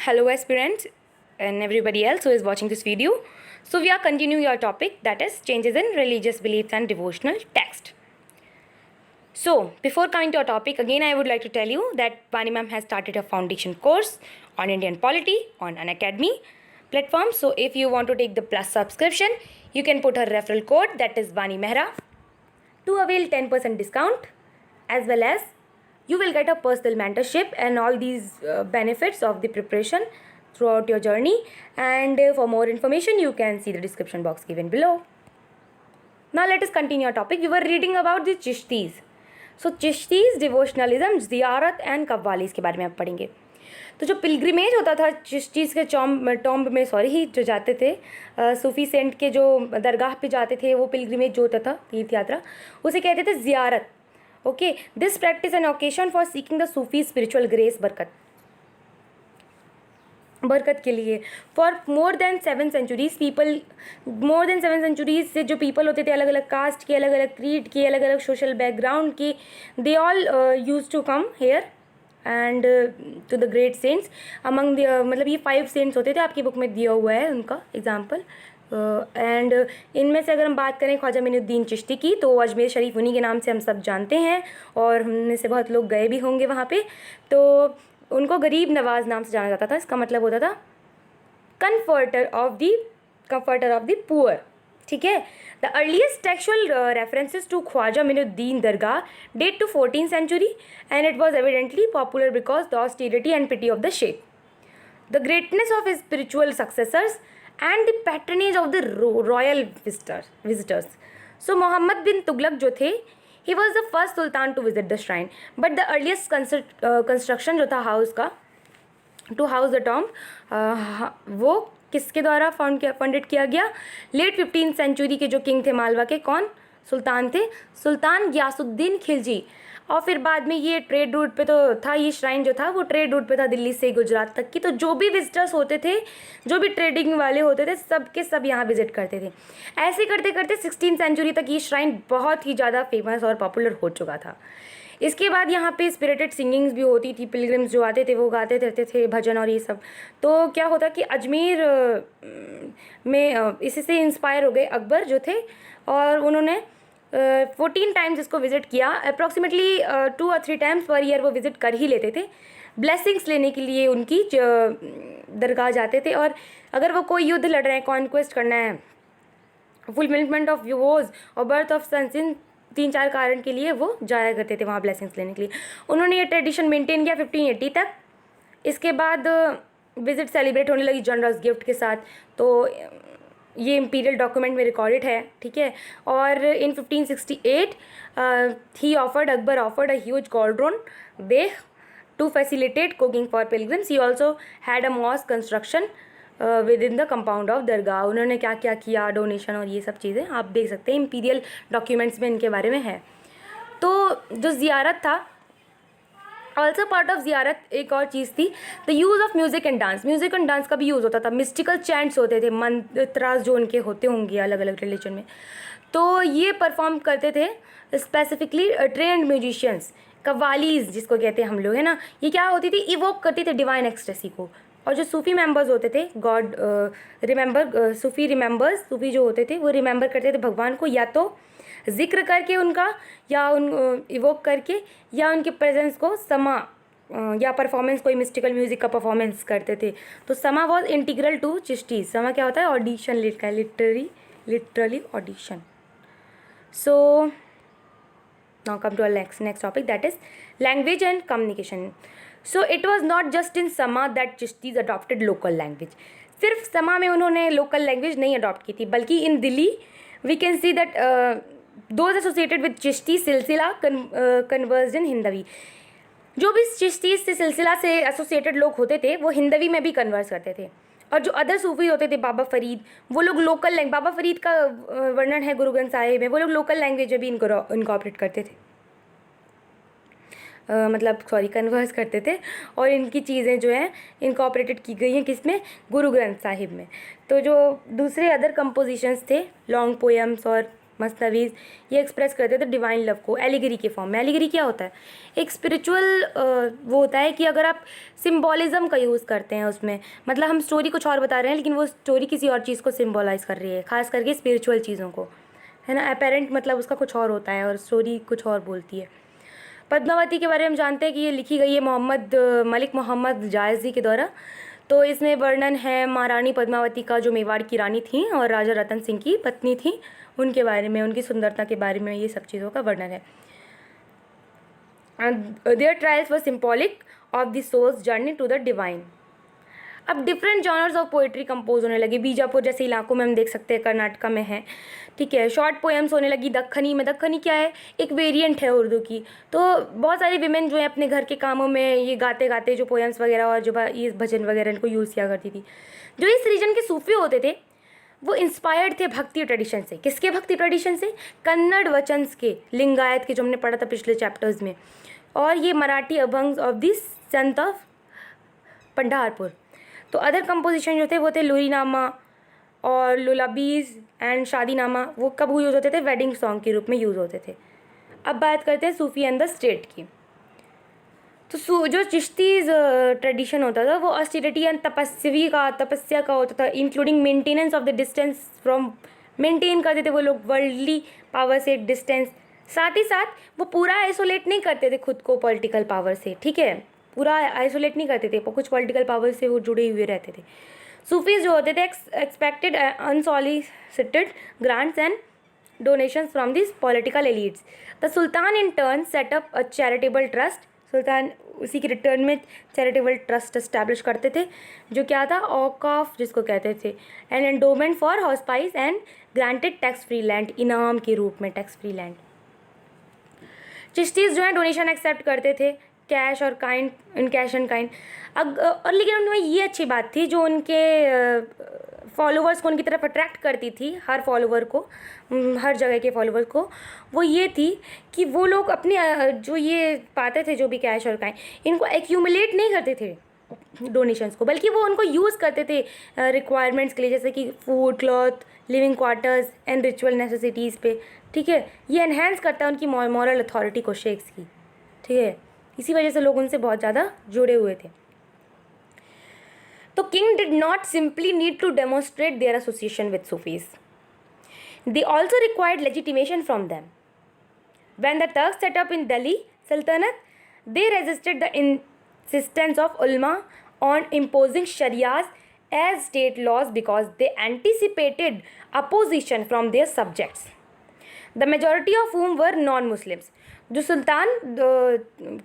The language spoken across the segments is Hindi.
Hello aspirants and everybody else who is watching this video. So we are continuing our topic, that is changes in religious beliefs and devotional text. So before coming to our topic, again I would like to tell you that Vani ma'am has started a foundation course on Indian polity on Unacademy platform. So if you want to take the plus subscription, you can put her referral code, that is Vani Mehra, to avail 10% discount, as well as you will get a personal mentorship and all these benefits of the preparation throughout your journey. And for more information, you can see the description box given below. Now let us continue our topic. We were reading about the Chishtis. So Chishtis, devotionalism, ज़ियारत एंड कव्वालीज़ के बारे में आप पढ़ेंगे. तो जो पिलग्रिमेज होता था चिश्तीज़ के टॉम्ब में जो जाते थे, सूफ़ी सेंट के जो दरगाह पे जाते थे, वो पिलग्रिमेज जो होता था, तीर्थ यात्रा, उसे कहते थे ज़ियारत. Okay, this practice an occasion for seeking the Sufi spiritual grace, बरकत के लिए. फॉर मोर देन 7 सेंचुरीज से जो पीपल होते थे, अलग अलग कास्ट के, अलग अलग क्रीड के, अलग अलग सोशल बैकग्राउंड के, they all use to come here and to the great saints. Among मतलब ये 5 सेंट्स होते थे, आपकी बुक में दिया हुआ है उनका एग्जाम्पल. एंड इनमें से अगर हम बात करें ख्वाजा मोइनुद्दीन चिश्ती की, तो अजमेर शरीफ उन्हीं के नाम से हम सब जानते हैं और हमने से बहुत लोग गए भी होंगे वहाँ पे. तो उनको गरीब नवाज नाम से जाना जाता था. इसका मतलब होता था कंफर्टर ऑफ द पुअर. ठीक है. The earliest textual references to Khwaja Moinuddin dargah date to 14th century and it was evidently popular because the austerity and piety of the sheikh, the greatness of his spiritual successors and the patronage of the royal visitors. So Muhammad bin Tughlaq जो थे, he was the first sultan to visit the shrine, but the earliest construction जो था हाउस का, to house the tomb, वो किसके द्वारा फंडेड किया गया? लेट 15th century के जो किंग थे मालवा के, कौन सुल्तान थे? सुल्तान गियासुद्दीन खिलजी. और फिर बाद में ये ट्रेड रूट पे तो था, ये श्राइन जो था वो ट्रेड रूट पे था दिल्ली से गुजरात तक की. तो जो भी विजिटर्स होते थे, जो भी ट्रेडिंग वाले होते थे, सब के सब यहाँ विजिट करते थे. ऐसे करते करते 16th century तक ये श्राइन बहुत ही ज़्यादा फेमस और पॉपुलर हो चुका था. इसके बाद यहाँ पे स्पिरिटेड सिंगिंग्स भी होती थी. पिलग्रिम्स जो आते थे वो गाते रहते थे भजन और ये सब. तो क्या होता कि अजमेर में इसी से इंस्पायर हो गए अकबर जो थे, और उन्होंने 14 टाइम्स इसको विज़िट किया. Approximately 2 or 3 times per year वो विज़िट कर ही लेते थे. ब्लेसिंग्स लेने के लिए उनकी दरगाह जाते थे, और अगर वो कोई युद्ध लड़ रहे हैं, कॉन्क्वेस्ट करना है, फुलफिलमेंट ऑफ वॉर्स और बर्थ ऑफ सन्स, इन 3-4 कारण के लिए वो जाया करते थे वहाँ ब्लेसिंग्स लेने के लिए. उन्होंने ये ट्रेडिशन मेंटेन किया 1580 तक. इसके बाद विज़िट सेलिब्रेट होने लगी जनरस गिफ्ट के साथ. तो ये इंपीरियल डॉक्यूमेंट में रिकॉर्डेड है. ठीक है. और in 1568 Akbar offered a huge cauldron देह to facilitate cooking for pilgrims. He also had a mosque construction within the compound of dargah. उन्होंने क्या क्या किया, डोनेशन और ये सब चीज़ें आप देख सकते हैं, इंपीरियल डॉक्यूमेंट्स में इनके बारे में है. तो जो ज़ियारत था, ऑल्सो पार्ट ऑफ ज़ियारत एक और चीज़ थी, the use of music and dance. Music and dance का भी यूज़ होता था. मिस्टिकल चैंट्स होते थे, मंत्रास जो उनके होते होंगे अलग अलग रिलीजन में, तो ये परफॉर्म करते थे स्पेसिफिकली ट्रेंड म्यूजिशियंस. कव्वालीज़ जिसको कहते हैं हम लोग, है ना, ये क्या होती थी? इवोक करती थी डिवाइन एक्सटेसी को. और जो सूफ़ी मेंबर्स होते थे, गॉड सूफ़ी जो होते थे वो रिमेंबर करते थे भगवान को, या तो जिक्र करके उनका, या उन इवोक करके, या उनके प्रेजेंस को समा या परफॉर्मेंस, कोई मिस्टिकल म्यूज़िक का परफॉर्मेंस करते थे. तो समा वॉज इंटीग्रल टू चिश्ती. समा क्या होता है? ऑडिशन लिखा है, literally audition. So now come to our next topic, that is language and communication. So it was not just in sama that Chishtis adopted local language. सिर्फ समा में उन्होंने लोकल लैंग्वेज नहीं अडॉप्ट की थी, बल्कि in Delhi we can see that those associated with Chishti silsila conversed इन हिंदवी. जो भी चिश्ती से सिलसिला से एसोसिएटेड लोग होते थे वो हिंदवी में भी कन्वर्स करते थे. और जो अदर सूफी होते थे, बाबा फरीद, वो लोग लोकल लैंग्वेज, बाबा फरीद का वर्णन है गुरु ग्रंथ साहिब में, वो लोग लोकल लैंग्वेज में भी इनकॉर्पोरेट करते थे, कन्वर्स करते थे. और इनकी चीज़ें जो हैं इनकॉर्पोरेटेड की गई हैं किस में? गुरु ग्रंथ साहिब में. तो जो दूसरे अदर कंपोजिशंस थे, लॉन्ग पोएम्स और मसनवीज़, ये एक्सप्रेस करते थे डिवाइन लव को एलिगरी के फॉर्म में। एलिगरी क्या होता है? एक स्पिरिचुअल वो होता है कि अगर आप सिम्बॉलिज्म का यूज़ करते हैं उसमें, मतलब हम स्टोरी कुछ और बता रहे हैं लेकिन वो स्टोरी किसी और चीज़ को सिम्बॉलाइज़ कर रही है, खास करके स्पिरिचुअल चीज़ों को, है ना। अपेरेंट मतलब उसका कुछ और होता है और स्टोरी कुछ और बोलती है। पद्मावती के बारे में हम जानते हैं कि ये लिखी गई है मलिक मोहम्मद जायज़ी के द्वारा। तो इसमें वर्णन है महारानी पद्मावती का, जो मेवाड़ की रानी थी और राजा रतन सिंह की पत्नी थी, उनके बारे में, उनकी सुंदरता के बारे में ये सब चीज़ों का वर्णन है। Their trials were symbolic of the soul's journey to the divine. अब different genres of poetry compose होने लगे। बीजापुर जैसे इलाकों में हम देख सकते हैं, कर्नाटका में है, ठीक है। शॉर्ट पोएम्स होने लगी दक्खनी में। दक्खनी क्या है? एक वेरिएंट है उर्दू की। तो बहुत सारी विमेन जो है अपने घर के कामों में ये गाते गाते जो पोएम्स वगैरह और जो ये भजन वगैरह इनको यूज़ किया करती थी। जो इस रीजन के सूफी होते थे वो इंस्पायर्ड थे भक्ति ट्रेडिशन से। किसके भक्ति ट्रेडिशन से? कन्नड़ वचन्स के, लिंगायत के, जो हमने पढ़ा था पिछले चैप्टर्स में, और ये Marathi abhang of this Sant of Pandharpur. तो अदर कंपोजिशन जो थे वो थे लुरीनामा और लुलाबीज़ एंड शादीनामा। वो कब यूज़ होते थे? वेडिंग सॉन्ग के रूप में यूज़ होते थे। अब बात करते हैं सूफ़ी एंड द स्टेट की। तो जो चिश्तीज ट्रेडिशन होता था वो ऑस्टेरिटी एंड तपस्या का होता था, including maintenance of the distance from, maintain करते थे वो लोग वर्ल्डली पावर से डिस्टेंस। साथ ही साथ वो पूरा आइसोलेट नहीं करते थे खुद को पॉलिटिकल पावर से, ठीक है, पूरा आइसोलेट नहीं करते थे, कुछ पॉलिटिकल पावर से वो जुड़े हुए रहते थे। सूफीज जो होते थे expected unsolicited grants and donations from this political elites. The sultan in turn set up a charitable trust. सुल्तान उसी के रिटर्न में चैरिटेबल ट्रस्ट एस्टैब्लिश करते थे, जो क्या था? औकाफ जिसको कहते थे, and endowment for hospice and granted tax free land, इनाम के रूप में टैक्स फ्री लैंड। चिश्तीज जो है डोनेशन एक्सेप्ट करते थे, कैश और kind, in cash and kind. और लेकिन उनमें ये अच्छी बात थी जो उनके फॉलोवर्स को उनकी तरफ अट्रैक्ट करती थी, हर फॉलोवर को, हर जगह के फॉलोवर्स को, वो ये थी कि वो लोग अपने जो ये पाते थे, जो भी कैश और काइंड, इनको एक्यूमुलेट नहीं करते थे डोनेशंस को, बल्कि वो उनको यूज़ करते थे रिक्वायरमेंट्स के लिए, जैसे कि food, cloth, living quarters and ritual necessities पे, ठीक है। ये एनहेंस करता है उनकी मॉरल अथॉरिटी को, शेख्स की, ठीक है। इसी वजह से लोग उनसे बहुत ज़्यादा जुड़े हुए थे। तो king did not simply need to demonstrate their association with Sufis, they also required legitimation from them. When the Turks set up in Delhi Sultanate, they resisted the insistence of ulama on imposing sharias as state laws because they anticipated opposition from their subjects, the majority of whom were non-Muslims. जो सुल्तान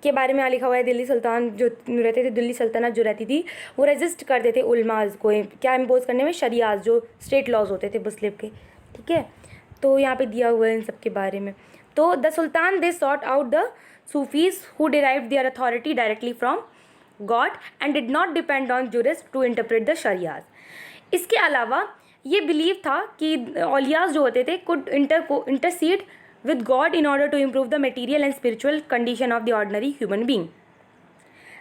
के बारे में लिखा हुआ है, दिल्ली सुल्तान जो रहते थे, दिल्ली सल्तनत जो रहती थी, वो रेजिस्ट करते थे उलमाज को क्या इम्पोज करने में? शरियाज, जो स्टेट लॉज होते थे मुस्लिम के, ठीक है। तो यहाँ पे दिया हुआ है इन सब के बारे में। तो the sultan they sought out the Sufis who derived their authority directly from God and did not depend on jurist to interpret the sharias. इसके अलावा ये बिलीव था कि औलियाज जो होते थे could intercede with God in order to improve the material and spiritual condition of the ordinary human being.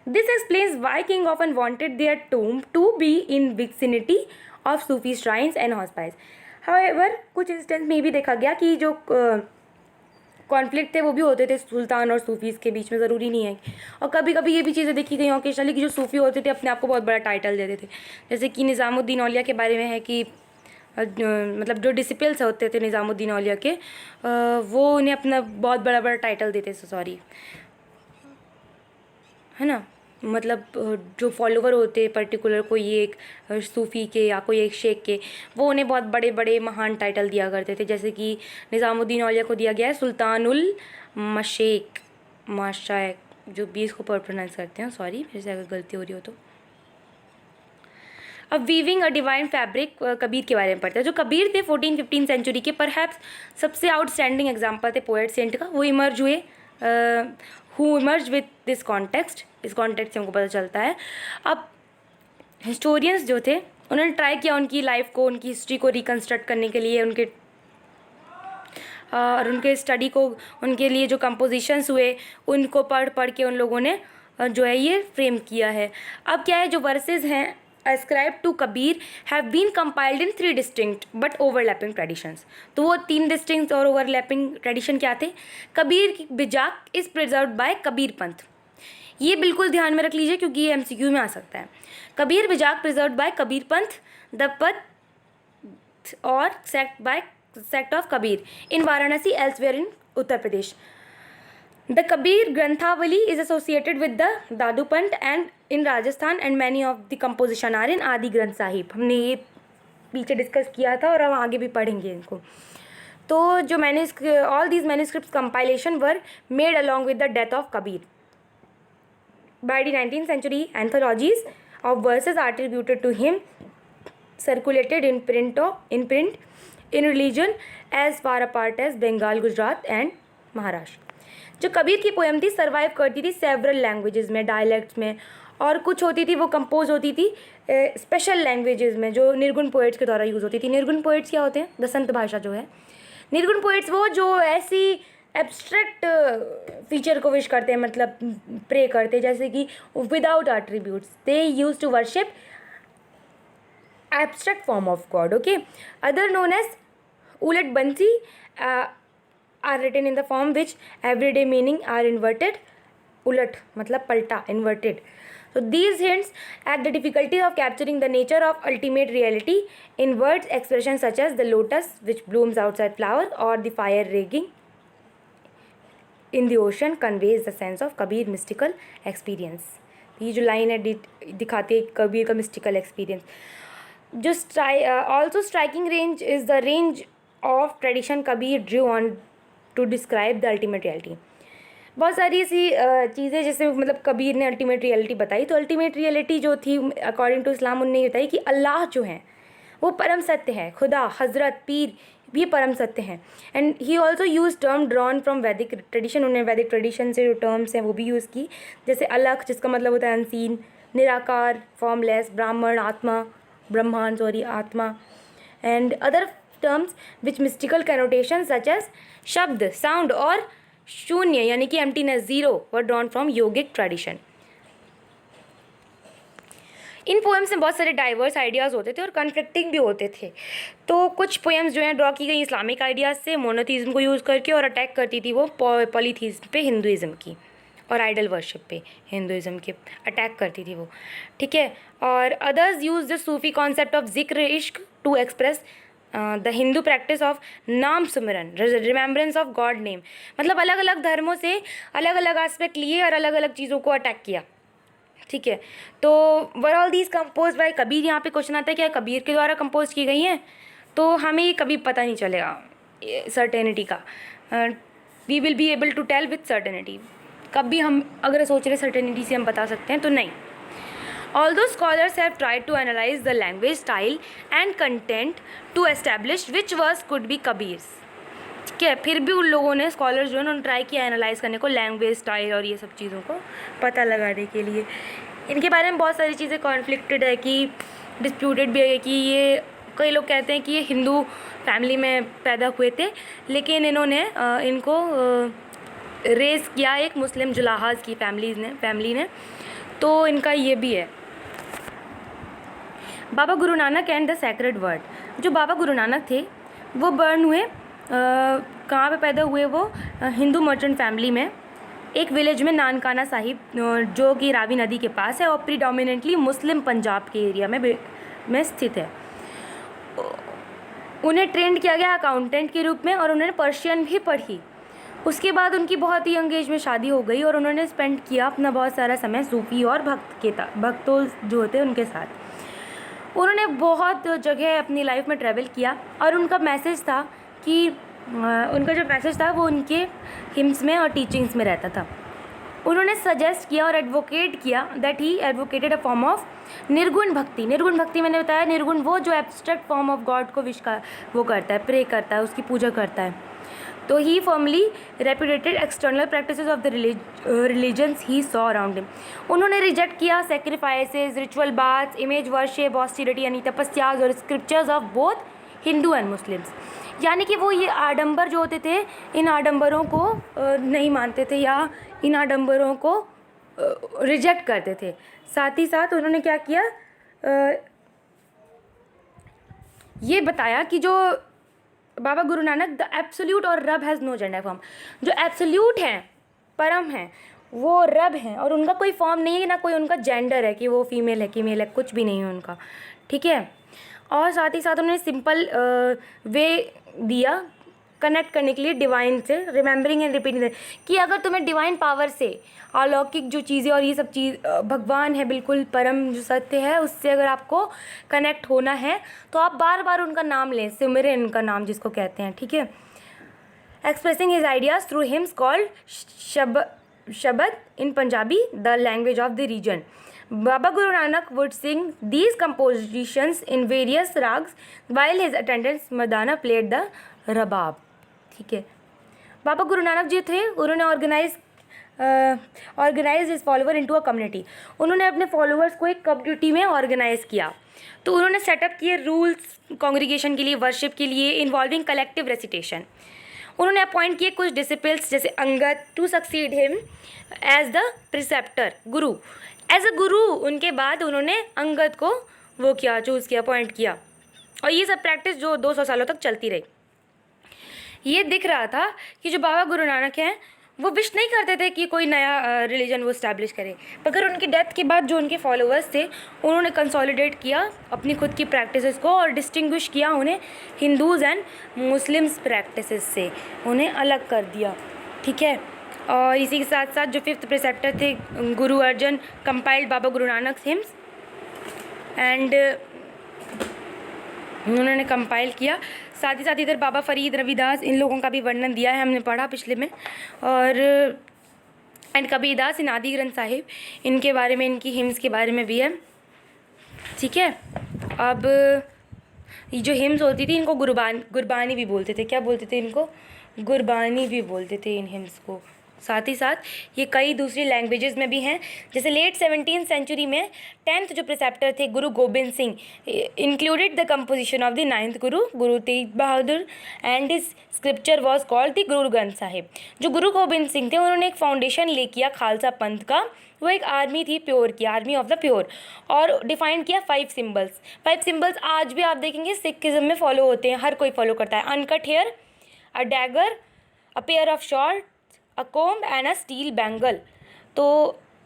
This explains why king often wanted their tomb to be in vicinity of Sufi shrines and hospices. However, कुछ इंस्टेंस में भी देखा गया कि जो कॉन्फ्लिक्ट थे वो भी होते थे सुल्तान और सूफीज़ के बीच में, ज़रूरी नहीं है। और कभी कभी ये भी चीज़ें देखी गई ओकेशनली कि जो सूफी होते थे अपने आप को बहुत बड़ा टाइटल देते थे, जैसे कि निज़ामुद्दीन औलिया के बारे में है कि मतलब जो डिसिपल्स होते थे निज़ामुद्दीन औलिया के, वो उन्हें अपना बहुत बड़ा बड़ा टाइटल देते थे, सॉरी, है ना। मतलब जो फॉलोवर होते पर्टिकुलर कोई एक सूफ़ी के या कोई एक शेख के, वो उन्हें बहुत बड़े बड़े महान टाइटल दिया करते थे, जैसे कि निज़ामुद्दीन औलिया को दिया गया है सुल्तानुल मशेक, माशाइक, जो भी इसको प्रोनाउंस करते हैं, सॉरी फिर से अगर गलती हो रही हो तो। अब weaving a divine fabric, Kabir के बारे में पढ़ते हैं। जो कबीर थे 14-15 सेंचुरी के परहैप्स सबसे आउटस्टैंडिंग एग्जाम्पल थे पोएट सेंट का। वो इमर्ज हुए, who emerge with this context, इस कॉन्टेक्स्ट से हमको पता चलता है। अब हिस्टोरियंस जो थे उन्होंने ट्राई किया उनकी लाइफ को, उनकी हिस्ट्री को रिकन्स्ट्रक्ट करने के लिए, उनके और उनके स्टडी को, उनके लिए जो कंपोजिशंस हुए उनको पढ़ के उन लोगों ने जो है ये फ्रेम किया है। अब क्या है, जो वर्सेस हैं ascribed to Kabir have been compiled in 3 distinct but overlapping traditions. तो वो 3 distinct और overlapping tradition क्या थे? Kabir बिजाक is preserved by Kabir Panth. ये बिल्कुल ध्यान में रख लीजिए क्योंकि ये MCQ में आ सकता है. Kabir बिजाक preserved by Kabir Panth, the path or sect of Kabir in Varanasi, elsewhere in Uttar Pradesh. The Kabir Granthawali is associated with the Dadu Pant and in Rajasthan, and many of the composition are in Adi Granth Sahib. हमने ये पीछे डिस्कस किया था और हम आगे भी पढ़ेंगे इनको. तो जो all these manuscripts compilation were made along with the death of Kabir. By the 19th century, anthologies of verses attributed to him circulated in print in religion as far apart as Bengal, Gujarat and Maharashtra. जो कबीर की पोएम थी सर्वाइव करती थी सेवरल लैंग्वेजेस में, डायलेक्ट्स में, और कुछ होती थी वो कंपोज होती थी स्पेशल लैंग्वेजेस में जो निर्गुण पोएट्स के द्वारा यूज़ होती थी. निर्गुण पोएट्स क्या होते हैं? दसंत भाषा जो है. निर्गुण पोएट्स वो जो ऐसी एब्स्ट्रैक्ट फीचर को विश करते हैं, मतलब प्रे करते हैं, जैसे कि without attributes. They use to worship abstract form of God. Okay. Other known as ulat bansi are written in the form which everyday meaning are inverted. उलट मतलब पलटा, inverted. So these hints at the difficulty of capturing the nature of ultimate reality in words expressions such as the lotus which blooms outside flower or the fire raging in the ocean conveys the sense of Kabir mystical experience. ये जो लाइन है दिखाती है कबीर का mystical experience. जो also striking range is the range of tradition Kabir drew on to describe the ultimate reality. बहुत सारी ऐसी चीज़ें जैसे मतलब कबीर ने अल्टीमेट रियलिटी बताई. तो अल्टीमेट रियलिटी जो थी अकॉर्डिंग टू इस्लाम उन्होंने बताई कि अल्लाह जो है वो परम सत्य है. खुदा, हजरत, पीर ये परम सत्य हैं. And he also use term drawn from वैदिक ट्रेडिशन. उन्होंने वैदिक ट्रेडिशन से जो टर्म्स हैं वो भी यूज़ की, जैसे अलख जिसका मतलब होता है अनसीन, निराकार फॉर्मलेस, ब्रह्मांड आत्मा, and other terms which mystical connotations such as शब्द, साउंड और शून्य यानी कि emptiness, zero were drawn from yogic tradition. In poems में बहुत सारे डाइवर्स आइडियाज़ होते थे और कन्फ्लिक्टिंग भी होते थे. तो कुछ पोएम्स जो हैं ड्रॉ की गई इस्लामिक आइडियाज़ से, मोनोथीज़म को यूज़ करके, और अटैक करती थी वो पॉलीथीज़म पे, हिंदुज़म की, और आइडल वर्शिप पे हिंदुज़म के अटैक करती थी वो. ठीक है. और others use the Sufi concept of zikr ishq to express the Hindu practice of naam sumiran, remembrance of God name. मतलब अलग अलग धर्मों से अलग अलग एस्पेक्ट लिए और अलग अलग चीज़ों को अटैक किया. ठीक है. तो were all these compose bye Kabir. यहाँ पे क्वेश्चन आता है क्या कबीर के द्वारा कंपोज की गई हैं? तो हमें ये कभी पता नहीं चलेगा सर्टेनिटी का. We will be able to tell with certainty. कभी हम अगर सोच रहे सर्टेनिटी से हम बता सकते हैं तो नहीं. Although scholars have tried to analyze the language, style and content to establish which verse could be Kabir's. ठीक है. फिर भी उन लोगों ने, स्कॉलर्स जो है उन्होंने ट्राई किया एनालाइज करने को, लैंग्वेज, स्टाइल और ये सब चीज़ों को पता लगाने के लिए. इनके बारे में बहुत सारी चीज़ें कॉन्फ्लिक्टेड है कि डिस्प्यूटेड भी है कि ये, कई लोग कहते हैं कि ये हिंदू फैमिली में पैदा हुए थे, लेकिन इन्होंने इनको रेस किया एक मुस्लिम जुलाहाज की फैमिली ने. तो इनका ये भी है. Baba Guru Nanak and the sacred word. जो बाबा गुरु नानक थे वो बर्न हुए, कहाँ पे पैदा हुए वो? हिंदू मर्चेंट फैमिली में, एक विलेज में नानकाना साहिब जो कि रावी नदी के पास है और प्रीडोमिनेंटली मुस्लिम पंजाब के एरिया में स्थित है. उन्हें ट्रेंड किया गया अकाउंटेंट के रूप में और उन्होंने पर्शियन भी पढ़ी. उसके बाद उनकी बहुत ही यंग एज में शादी हो गई और उन्होंने स्पेंड किया अपना बहुत सारा समय सूफी और भक्तों जो होते हैं उनके साथ. उन्होंने बहुत जगह अपनी लाइफ में ट्रैवल किया और उनका मैसेज था कि उनका जो मैसेज था वो उनके हिम्स में और टीचिंग्स में रहता था. उन्होंने सजेस्ट किया और एडवोकेट किया that he advocated a form of निर्गुण भक्ति. निर्गुण भक्ति मैंने बताया, निर्गुण वो जो एब्स्ट्रैक्ट फॉर्म ऑफ गॉड को वो करता है, प्रे करता है, उसकी पूजा करता है. तो he formally repudiated external practices of the religions he saw around him. उन्होंने रिजेक्ट किया sacrifices, ritual baths, image worship, austerity यानी तपस्याज और scriptures of both Hindu and Muslims. यानी कि वो ये आडंबर जो होते थे, इन आडंबरों को नहीं मानते थे या इन आडंबरों को रिजेक्ट करते थे. साथ ही साथ उन्होंने क्या किया, ये बताया कि जो बाबा गुरु नानक द एब्सोल्यूट और रब हैज़ नो जेंडर फॉर्म, जो एब्सोल्यूट हैं, परम हैं, वो रब हैं और उनका कोई फॉर्म नहीं है, ना कोई उनका जेंडर है कि वो फीमेल है कि मेल है, कुछ भी नहीं है उनका, ठीक है। और साथ ही साथ उन्होंने सिंपल वे दिया कनेक्ट करने के लिए डिवाइन से, रिमेंबरिंग एंड रिपीटिंग, कि अगर तुम्हें डिवाइन पावर से अलौकिक जो चीज़ें और ये सब चीज़ भगवान है, बिल्कुल परम जो सत्य है, उससे अगर आपको कनेक्ट होना है तो आप बार बार उनका नाम लें, सिमरें उनका नाम जिसको कहते हैं, ठीक है। Expressing his ideas through hymns called shabad in Punjabi, the language of the region. Baba Guru Nanak would sing these compositions in various rags while his attendants Madana played the rabab, ठीक है। बाबा गुरु नानक जी थे, उन्होंने organise his follower into a community, उन्होंने अपने फॉलोअर्स को एक कम्युनिटी में ऑर्गेनाइज किया। तो उन्होंने सेटअप किए रूल्स कॉन्ग्रीगेशन के लिए, वर्शिप के लिए, इन्वॉल्विंग कलेक्टिव रेसिटेशन। उन्होंने अपॉइंट किए कुछ डिसिपल्स जैसे Angad to succeed him as the preceptor guru, as a guru. उनके बाद उन्होंने अंगद को वो किया, चूज़ किया, अपॉइंट किया, और ये सब प्रैक्टिस जो 200 सालों तक चलती रही। ये दिख रहा था कि जो बाबा गुरु नानक हैं वो विश नहीं करते थे कि कोई नया रिलीजन वो इस्टेब्लिश करे, मगर उनकी डेथ के बाद जो उनके फॉलोअर्स थे उन्होंने कंसोलिडेट किया अपनी खुद की प्रैक्टिसेस को और डिस्टिंग्विश किया उन्हें हिंदूज़ एंड मुस्लिम्स प्रैक्टिसेस से, उन्हें अलग कर दिया, ठीक है। और इसी के साथ साथ जो 5th प्रिसेप्टर थे Guru Arjan compiled Baba Guru Nanak hymns and उन्होंने कंपाइल किया। साथ ही साथ इधर बाबा फरीद, रविदास, इन लोगों का भी वर्णन दिया है, हमने पढ़ा पिछले में। और एंड कबीरदास इन आदि ग्रंथ साहिब, इनके बारे में, इनकी हिम्स के बारे में भी है, ठीक है। अब ये जो हिम्स होती थी इनको गुरबानी भी बोलते थे, क्या बोलते थे इनको? गुरबानी भी बोलते थे इन हिम्स को। साथ ही साथ ये कई दूसरी लैंग्वेजेस में भी हैं, जैसे लेट 17th सेंचुरी में 10th जो प्रिसेप्टर थे Guru Gobind Singh included the composition of the 9th Guru Tegh Bahadur and his scripture was called the Guru Granth Sahib. जो गुरु गोबिंद सिंह थे उन्होंने एक फाउंडेशन ले किया खालसा पंथ का, वो एक आर्मी थी प्योर की, आर्मी ऑफ द प्योर, और डिफाइन किया 5 सिम्बल्स। 5 सिम्बल्स आज भी आप देखेंगे सिखिज्म में फॉलो होते हैं, हर कोई फॉलो करता है। Uncut hair, a dagger, a pair of short, a comb and a steel bangle. तो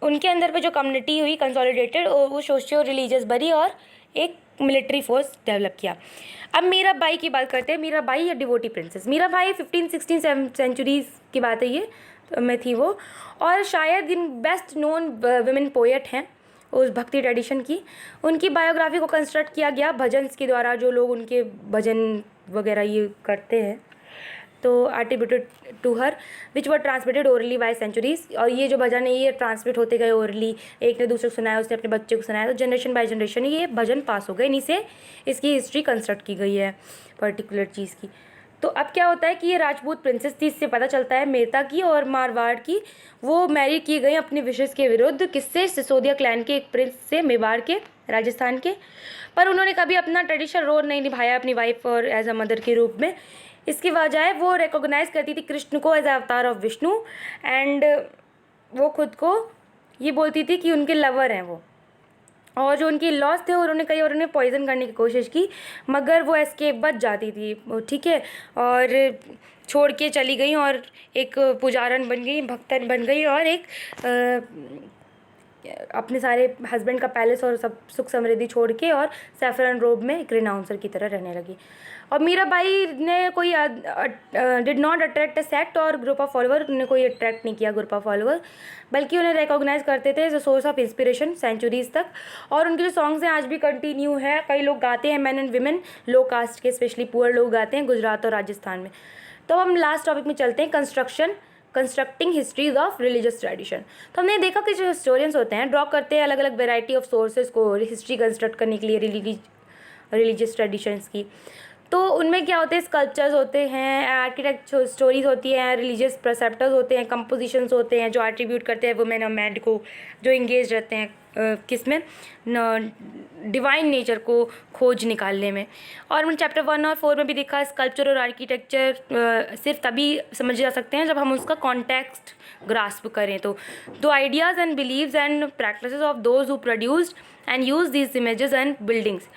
उनके अंदर पे जो कम्युनिटी हुई कंसोलिडेटेड, वो सोशियो रिलीजियस बनी और एक मिलिट्री फोर्स डेवलप किया। अब मीराबाई की बात करते हैं। मीराबाई या डिवोटी प्रिंसेस, मीराबाई 15-16 सेंचुरीज की बात है, ये में थी वो, और शायद in best known women poet हैं उस भक्ति ट्रेडिशन की। उनकी बायोग्राफी को कंस्ट्रक्ट किया गया भजन्स के द्वारा, जो लोग उनके भजन वगैरह ये करते हैं, तो attributed to her which were transmitted orally by centuries. और ये जो भजन है ये ट्रांसमिट होते गए ओरली, एक ने दूसरे को सुनाया, उसने अपने बच्चे को सुनाया, तो जनरेशन बाय जनरेशन ये भजन पास हो गए, इन्हीं से इसकी हिस्ट्री कंस्ट्रक्ट की गई है पर्टिकुलर चीज़ की। तो अब क्या होता है कि ये राजपूत प्रिंसेस थी, इससे पता चलता है मेहता की और मारवाड़ की, वो मैरी की गई अपने विशेष के विरुद्ध, किससे? सिसोदिया क्लैन के एक प्रिंस से, मेवाड़ के, राजस्थान के। पर उन्होंने कभी अपना ट्रेडिशनल रोल नहीं निभाया अपनी वाइफ और एज अ मदर के रूप में। इसकी बजाय वो रिकॉग्नाइज करती थी कृष्ण को एज अवतार ऑफ विष्णु, एंड वो खुद को ये बोलती थी कि उनके लवर हैं वो। और जो उनके लॉस थे उन्होंने कई और उन्हें पॉइजन करने की कोशिश की, मगर वो एस्केप बच जाती थी, ठीक है, और छोड़ के चली गई और एक पुजारन बन गई, भक्तन बन गई, और एक अपने सारे हस्बैंड का पैलेस और सब सुख समृद्धि छोड़ के और सैफरन रोब में एक रिनाउंसर की तरह रहने लगी। और मीराबाई ने कोई did not attract a sect और ग्रुप ऑफ फॉलोअर, उन्होंने कोई अट्रैक्ट नहीं किया ग्रुप ऑफ फॉलोअर, बल्कि उन्हें रिकॉग्नाइज करते थे as a source of inspiration centuries तक। और उनके जो सॉन्ग्स हैं आज भी कंटिन्यू है, कई लोग गाते हैं, man and women, low caste के स्पेशली पुअर लोग गाते हैं गुजरात और राजस्थान में। तो हम लास्ट टॉपिक में चलते हैं, constructing histories of religious tradition. तो हमने देखा कि जो हिस्टोरियंस होते हैं ड्रॉ करते हैं अलग अलग वेराइटी ऑफ सोर्सेज को हिस्ट्री कंस्ट्रक्ट करने के लिए रिलीजियस ट्रेडिशंस की। तो उनमें क्या होते हैं? स्कल्पचर्स होते हैं, आर्किटेक्ट स्टोरीज होती हैं, रिलीजियस प्रेसेप्टर्स होते हैं, कंपोजिशंस होते हैं जो एट्रीब्यूट करते हैं वुमेन और मैन को, जो इंगेज रहते हैं किस में, डिवाइन नेचर को खोज निकालने में। और मैंने चैप्टर 1 और 4 में भी देखा, स्कल्पचर और आर्किटेक्चर सिर्फ तभी समझे जा सकते हैं जब हम उसका कॉन्टेक्स्ट ग्रास्प करें। तो ideas and beliefs and practices of those who produced and use these images and buildings.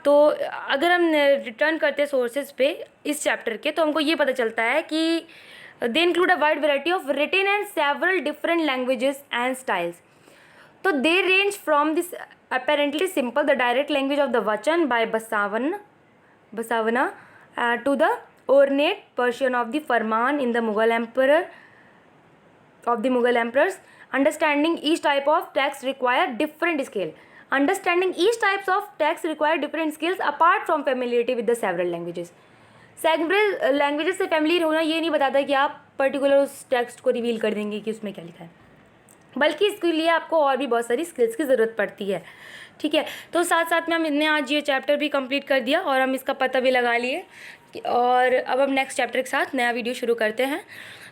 तो अगर हम रिटर्न करते हैं सोर्सेज पे इस चैप्टर के, तो हमको ये पता चलता है कि they include a wide variety of written and several different languages and styles. तो they range from this apparently simple the direct language of the Vachan by Basavana to the ornate Persian of the Farman in the Mughal emperors. Understanding each type of text require different skill. Understanding each types of text require different skills apart from familiarity with the several languages. Several languages से फैमिलियर होना ये नहीं बताता कि आप पर्टिकुलर उस टेक्स्ट को रिवील कर देंगे कि उसमें क्या लिखा है, बल्कि इसके लिए आपको और भी बहुत सारी स्किल्स की ज़रूरत पड़ती है। ठीक है, तो साथ साथ में हमने आज ये चैप्टर भी कंप्लीट कर दिया और हम इसका पता भी लगा लिए, और अब हम नेक्स्ट चैप्टर के साथ नया वीडियो शुरू करते हैं।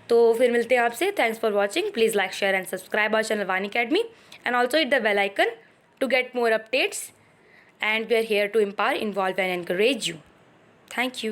तो फिर मिलते हैं आपसे। Thanks for watching. Please like, share and subscribe our channel Vani academy and also hit the bell icon to get more updates, and we are here to empower, involve and encourage you. Thank you.